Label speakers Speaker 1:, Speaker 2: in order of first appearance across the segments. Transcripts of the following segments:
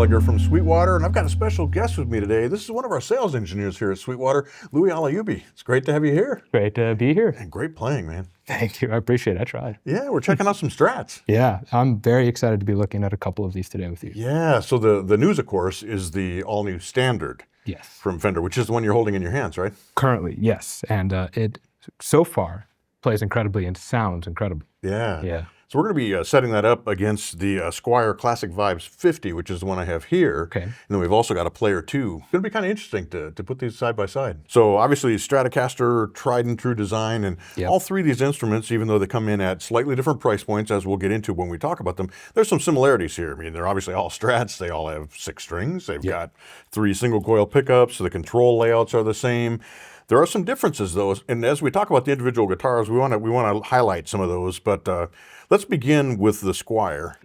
Speaker 1: Gallagher from Sweetwater, and I've got a special guest with me today. This is one of our sales engineers here at Sweetwater, Loui Al-Ayoubi. It's great to have you here.
Speaker 2: Great to be here.
Speaker 1: And great playing, man.
Speaker 2: Thank you. I appreciate it. I tried.
Speaker 1: Yeah, we're checking out some Strats.
Speaker 2: Yeah, I'm very excited to be looking at a couple of these today with you.
Speaker 1: Yeah, so the news, of course, is the all-new Standard
Speaker 2: Yes.
Speaker 1: from Fender, which is the one you're holding in your hands, right?
Speaker 2: Currently, yes. And it, so far, plays incredibly and sounds incredible.
Speaker 1: Yeah.
Speaker 2: Yeah.
Speaker 1: So we're going to be setting that up against the Squier Classic Vibes 50, which is the one I have here.
Speaker 2: Okay.
Speaker 1: And then we've also got a Player 2. It's going to be kind of interesting to put these side by side. So obviously Stratocaster, tried and true design, and all three of these instruments, even though they come in at slightly different price points, as we'll get into when we talk about them, there's some similarities here. I mean, they're obviously all Strats. They all have 6 strings. They've got 3 single coil pickups. So the control layouts are the same. There are some differences, though, and as we talk about the individual guitars, we want to highlight some of those. But let's begin with the Squier.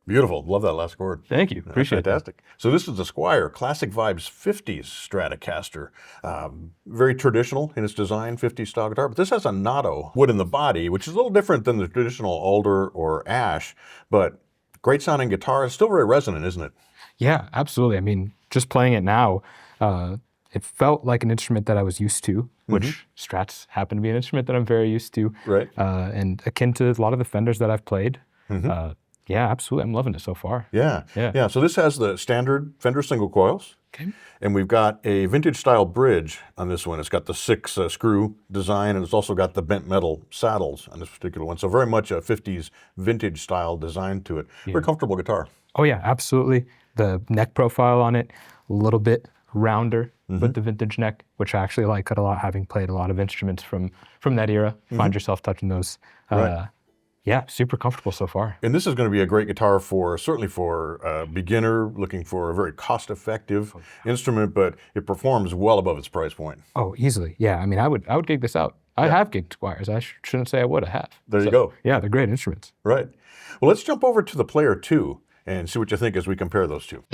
Speaker 1: Beautiful. Love that last chord.
Speaker 2: Thank you. Appreciate it.
Speaker 1: Fantastic. So this is the Squier Classic Vibes 50s Stratocaster. Very traditional in its design, 50s style guitar, but this has a Nato wood in the body, which is a little different than the traditional alder or ash, but great sounding guitar. It's still very resonant, isn't it?
Speaker 2: Yeah, absolutely. I mean, just playing it now, it felt like an instrument that I was used to, which Strats happen to be an instrument that I'm very used to.
Speaker 1: Right.
Speaker 2: And akin to a lot of the Fenders that I've played. Yeah, absolutely. I'm loving it so far.
Speaker 1: Yeah. So this has the standard Fender single coils.
Speaker 2: Okay.
Speaker 1: And we've got a vintage style bridge on this one. It's got the 6 screw design, and it's also got the bent metal saddles on this particular one. So very much a 50s vintage style design to it. Very comfortable guitar.
Speaker 2: Oh yeah, absolutely. The neck profile on it, a little bit rounder with the vintage neck, which I actually like a lot, having played a lot of instruments from that era. Find yourself touching those. Yeah, super comfortable so far.
Speaker 1: And this is going to be a great guitar certainly for a beginner looking for a very cost-effective instrument, but it performs well above its price point.
Speaker 2: Oh, easily. Yeah, I mean, I would gig this out. I have gigged Squiers. I shouldn't say I would have.
Speaker 1: There you go.
Speaker 2: Yeah, they're great instruments.
Speaker 1: Right. Well, let's jump over to the Player 2 and see what you think as we compare those two.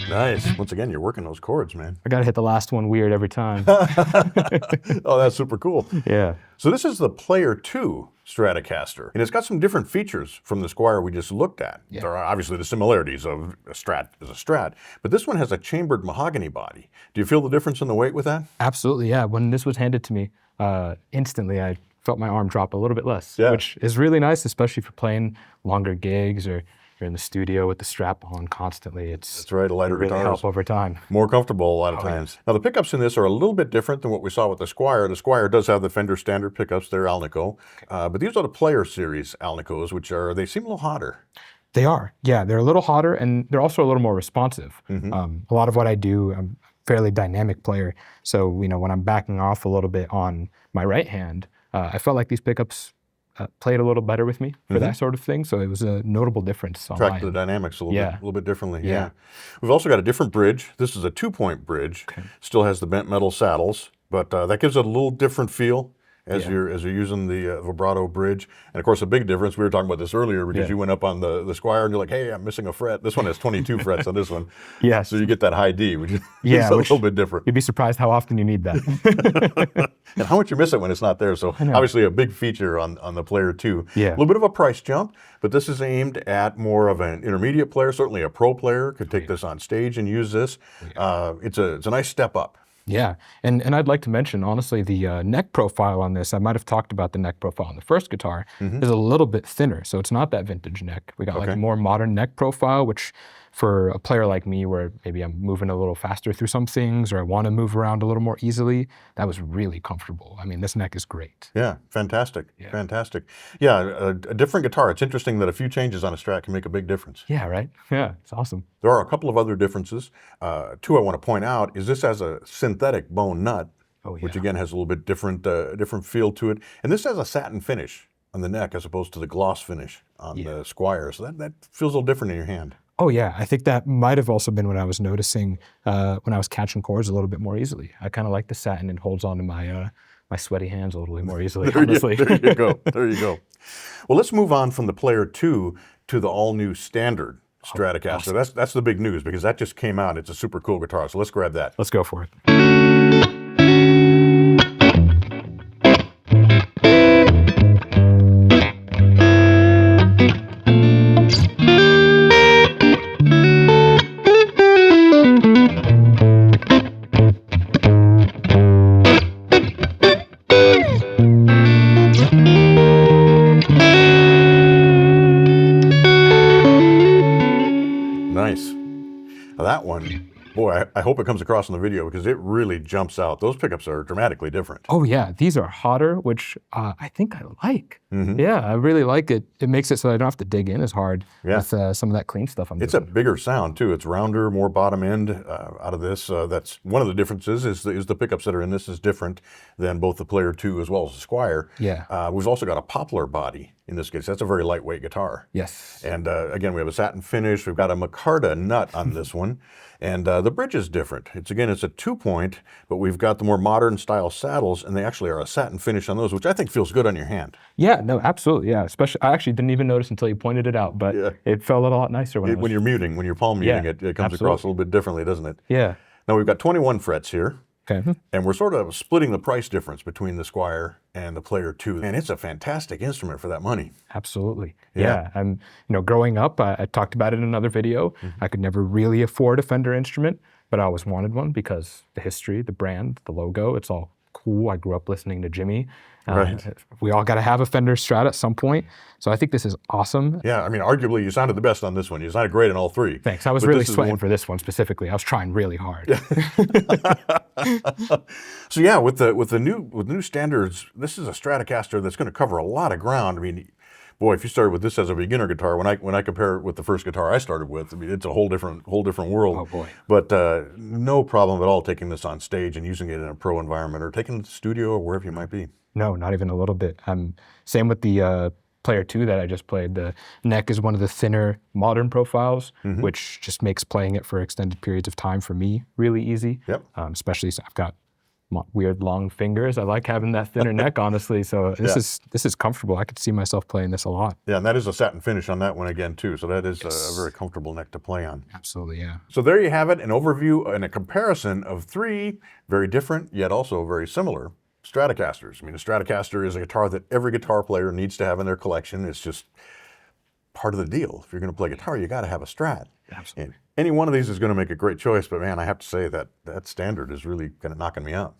Speaker 1: Nice. Once again, you're working those chords, man.
Speaker 2: I got to hit the last one weird every time.
Speaker 1: Oh, that's super cool.
Speaker 2: Yeah.
Speaker 1: So this is the Player 2 Stratocaster, and it's got some different features from the Squier we just looked at. There are obviously the similarities of a Strat is a Strat, but this one has a chambered mahogany body. Do you feel the difference in the weight with that?
Speaker 2: Absolutely, yeah. When this was handed to me, instantly I felt my arm drop a little bit less, which is really nice, especially for playing longer gigs or you're in the studio with the strap on constantly. That's
Speaker 1: right, a lighter
Speaker 2: really
Speaker 1: guitar
Speaker 2: help over time.
Speaker 1: More comfortable a lot of times. Now the pickups in this are a little bit different than what we saw with the Squier. The Squier does have the Fender standard pickups. They're Alnico, but these are the Player series Alnicos, they seem a little hotter.
Speaker 2: They are, yeah. They're a little hotter, and they're also a little more responsive. A lot of what I do, I'm a fairly dynamic player, so when I'm backing off a little bit on my right hand, I felt like these pickups played a little better with me for that sort of thing. So it was a notable difference.
Speaker 1: Track the dynamics a little bit differently. Yeah. We've also got a different bridge. This is a 2-point bridge. Still has the bent metal saddles, but that gives it a little different feel as you're using the vibrato bridge. And of course, a big difference, we were talking about this earlier because you went up on the Squier and you're like, hey, I'm missing a fret. This one has 22 frets on this one.
Speaker 2: Yes.
Speaker 1: So you get that high D, which is a little bit different.
Speaker 2: You'd be surprised how often you need that.
Speaker 1: And how much you miss it when it's not there. So obviously a big feature on the Player 2.
Speaker 2: Yeah.
Speaker 1: A little bit of a price jump, but this is aimed at more of an intermediate player. Certainly a pro player could take this on stage and use this. It's a nice step up.
Speaker 2: Yeah, and I'd like to mention, honestly, the neck profile on this, I might have talked about the neck profile on the first guitar, is a little bit thinner, so it's not that vintage neck. We got like a more modern neck profile, which for a player like me where maybe I'm moving a little faster through some things or I want to move around a little more easily, that was really comfortable. I mean, this neck is great.
Speaker 1: Yeah, fantastic,
Speaker 2: Yeah.
Speaker 1: fantastic. Yeah, a different guitar. It's interesting that a few changes on a Strat can make a big difference.
Speaker 2: Yeah, right? Yeah, it's awesome.
Speaker 1: There are a couple of other differences. Two I want to point out is this has a synthetic bone nut, which again has a little bit different feel to it. And this has a satin finish on the neck as opposed to the gloss finish on the Squier. So that feels a little different in your hand.
Speaker 2: Oh yeah, I think that might have also been what I was noticing when I was catching chords a little bit more easily. I kind of like the satin and holds on to my my sweaty hands a little bit more easily, honestly.
Speaker 1: There you go, there you go. Well, let's move on from the Player 2 to the all-new standard Stratocaster.
Speaker 2: Awesome.
Speaker 1: That's the big news because that just came out. It's a super cool guitar, so let's grab that.
Speaker 2: Let's go for it.
Speaker 1: Nice. Now that one, boy, I hope it comes across in the video because it really jumps out. Those pickups are dramatically different.
Speaker 2: Oh yeah, these are hotter, which I think I like. Yeah, I really like it. It makes it so I don't have to dig in as hard with some of that clean stuff I'm
Speaker 1: It's
Speaker 2: doing.
Speaker 1: a bigger sound too. It's rounder, more bottom end out of this. That's one of the differences is the pickups that are in this is different than both the Player 2 as well as the Squier.
Speaker 2: Yeah.
Speaker 1: We've also got a poplar body in this case. That's a very lightweight guitar.
Speaker 2: Yes.
Speaker 1: And again, we have a satin finish. We've got a micarta nut on this one. And the bridge is different. It's a 2-point, but we've got the more modern style saddles, and they actually are a satin finish on those, which I think feels good on your hand.
Speaker 2: Yeah, no, absolutely. Yeah, especially I actually didn't even notice until you pointed it out, but it felt a lot nicer when
Speaker 1: When you're palm muting, it comes across a little bit differently, doesn't it?
Speaker 2: Yeah.
Speaker 1: Now we've got 21 frets here.
Speaker 2: Okay.
Speaker 1: And we're sort of splitting the price difference between the Squier and the Player 2. And it's a fantastic instrument for that money.
Speaker 2: Absolutely. Yeah. And growing up, I talked about it in another video. I could never really afford a Fender instrument, but I always wanted one because the history, the brand, the logo, it's all cool. I grew up listening to Jimmy. We all got to have a Fender Strat at some point. So I think this is awesome.
Speaker 1: Yeah, I mean, arguably you sounded the best on this one. You sounded great on all three.
Speaker 2: Thanks. I was really sweating for this one specifically. I was trying really hard.
Speaker 1: So yeah, with the new standards, this is a Stratocaster that's going to cover a lot of ground. I mean, boy, if you started with this as a beginner guitar, when I compare it with the first guitar I started with, I mean, it's a whole different world.
Speaker 2: Oh boy.
Speaker 1: But no problem at all taking this on stage and using it in a pro environment or taking it to the studio or wherever you might be.
Speaker 2: No, not even a little bit. Same with the Player 2 that I just played. The neck is one of the thinner modern profiles, which just makes playing it for extended periods of time for me really easy.
Speaker 1: Yep.
Speaker 2: Especially since I've got weird long fingers. I like having that thinner neck, honestly. So this is comfortable. I could see myself playing this a lot.
Speaker 1: Yeah, and that is a satin finish on that one again too. So that is a very comfortable neck to play on.
Speaker 2: Absolutely, yeah.
Speaker 1: So there you have it, an overview and a comparison of three very different yet also very similar Stratocasters. I mean, a Stratocaster is a guitar that every guitar player needs to have in their collection. It's just part of the deal. If you're going to play guitar, you got to have a Strat.
Speaker 2: Absolutely.
Speaker 1: And any one of these is going to make a great choice, but man, I have to say that standard is really kind of knocking me out.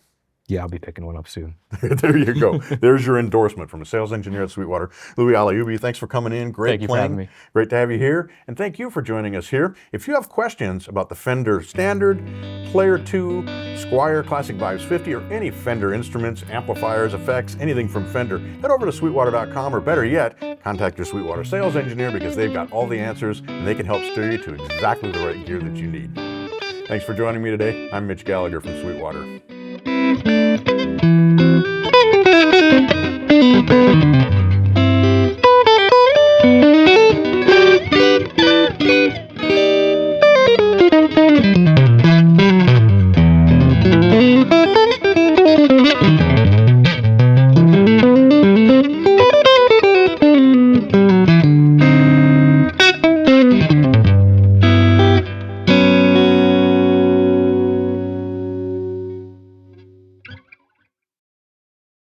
Speaker 2: Yeah, I'll be picking one up soon.
Speaker 1: There you go. There's your endorsement from a sales engineer at Sweetwater. Loui, Al-Ayoubi, thanks for coming in. Great
Speaker 2: Thank you
Speaker 1: playing.
Speaker 2: for having me.
Speaker 1: Great to have you here. And thank you for joining us here. If you have questions about the Fender Standard, Player 2, Squier Classic Vibes 50, or any Fender instruments, amplifiers, effects, anything from Fender, head over to sweetwater.com, or better yet, contact your Sweetwater sales engineer because they've got all the answers and they can help steer you to exactly the right gear that you need. Thanks for joining me today. I'm Mitch Gallagher from Sweetwater.